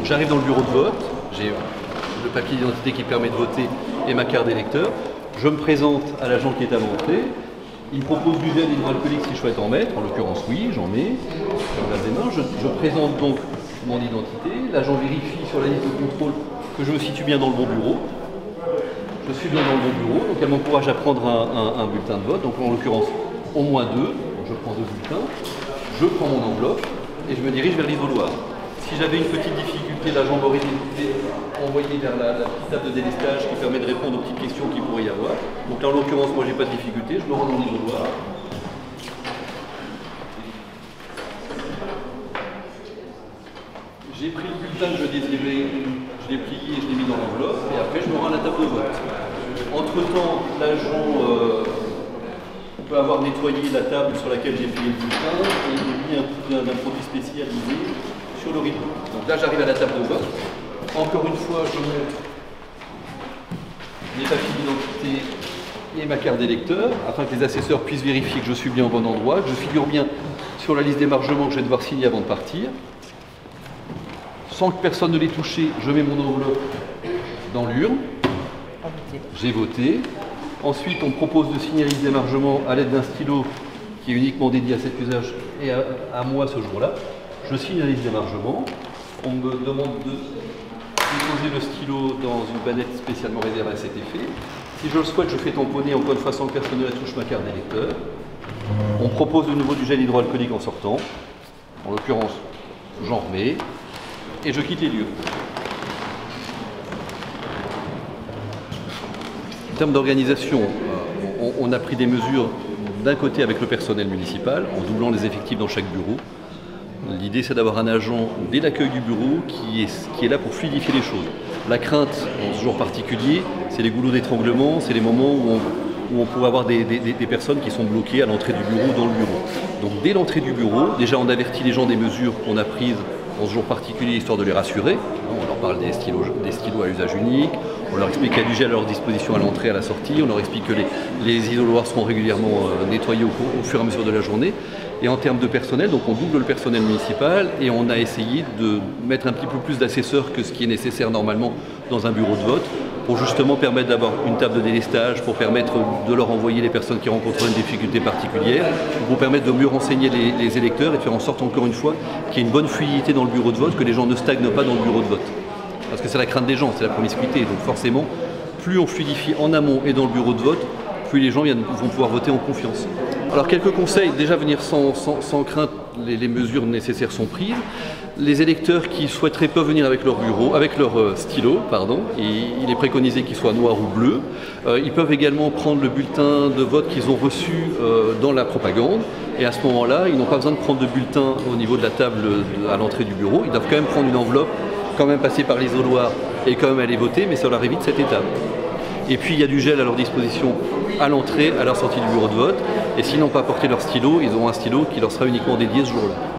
j'arrive dans le bureau de vote, j'ai le papier d'identité qui permet de voter et ma carte d'électeur. Je me présente à l'agent qui est à l'entrée. Il me propose du gel hydroalcoolique si je souhaite en mettre. En l'occurrence, oui, j'en mets. Je lave les mains. Je présente donc mon identité. L'agent vérifie sur la liste de contrôle que je me situe bien dans le bon bureau. Je suis bien dans le bon bureau, donc elle m'encourage à prendre un bulletin de vote. Donc en l'occurrence, au moins 2. Donc je prends 2 bulletins. Je prends mon enveloppe et je me dirige vers l'isoloir. Si j'avais une petite difficulté, l'agent m'aurait envoyé vers la petite table de délestage qui permet de répondre aux petites questions qu'il pourrait y avoir. Donc là, en l'occurrence, moi, j'ai pas de difficulté, je me rends dans l'isoloir. J'ai pris le bulletin que je désirais, je l'ai plié, je l'ai mis dans l'enveloppe, et après, je me rends à la table de vote. Entre-temps, l'agent peut avoir nettoyé la table sur laquelle j'ai plié le bulletin et mis un produit spécialisé sur le rideau. Donc là, j'arrive à la table de vote. Encore une fois, je montre mes papiers d'identité et ma carte d'électeur, afin que les assesseurs puissent vérifier que je suis bien au bon endroit, que je figure bien sur la liste d'émargement que je vais devoir signer avant de partir. Sans que personne ne l'ait touché, je mets mon enveloppe dans l'urne. J'ai voté. Ensuite, on me propose de signer la liste d'émargement à l'aide d'un stylo qui est uniquement dédié à cet usage et à moi ce jour-là. Je signe la liste d'émargement. On me demande de déposer le stylo dans une banette spécialement réservée à cet effet. Si je le souhaite, je fais tamponner encore une fois sans que personne ne la touche ma carte d'électeur. On propose de nouveau du gel hydroalcoolique en sortant. En l'occurrence, j'en remets et je quitte les lieux. En termes d'organisation, on a pris des mesures d'un côté avec le personnel municipal, en doublant les effectifs dans chaque bureau. L'idée, c'est d'avoir un agent dès l'accueil du bureau qui est là pour fluidifier les choses. La crainte, dans ce genre particulier, c'est les goulots d'étranglement, c'est les moments où on pourrait avoir des personnes qui sont bloquées à l'entrée du bureau, dans le bureau. Donc dès l'entrée du bureau, déjà on avertit les gens des mesures qu'on a prises dans ce jour particulier, histoire de les rassurer. On leur parle des stylos à usage unique, on leur explique qu'il y a du gel à leur disposition à l'entrée et à la sortie, on leur explique que les isoloirs seront régulièrement nettoyés au fur et à mesure de la journée. Et en termes de personnel, donc on double le personnel municipal et on a essayé de mettre un petit peu plus d'assesseurs que ce qui est nécessaire normalement dans un bureau de vote, pour justement permettre d'avoir une table de délestage, pour permettre de leur envoyer les personnes qui rencontrent une difficulté particulière, pour permettre de mieux renseigner les électeurs et de faire en sorte, encore une fois, qu'il y ait une bonne fluidité dans le bureau de vote, que les gens ne stagnent pas dans le bureau de vote. Parce que c'est la crainte des gens, c'est la promiscuité. Donc forcément, plus on fluidifie en amont et dans le bureau de vote, plus les gens vont pouvoir voter en confiance. Alors quelques conseils, déjà venir sans crainte, les mesures nécessaires sont prises. Les électeurs qui souhaiteraient peuvent venir avec leur bureau, avec leur stylo, pardon, et il est préconisé qu'il soit noir ou bleu. Ils peuvent également prendre le bulletin de vote qu'ils ont reçu dans la propagande, et à ce moment-là, ils n'ont pas besoin de prendre de bulletin au niveau de la table à l'entrée du bureau. Ils doivent quand même prendre une enveloppe, quand même passer par l'isoloir et quand même aller voter, mais ça leur évite cette étape. Et puis il y a du gel à leur disposition à l'entrée, à leur sortie du bureau de vote. Et s'ils n'ont pas porté leur stylo, ils auront un stylo qui leur sera uniquement dédié ce jour-là.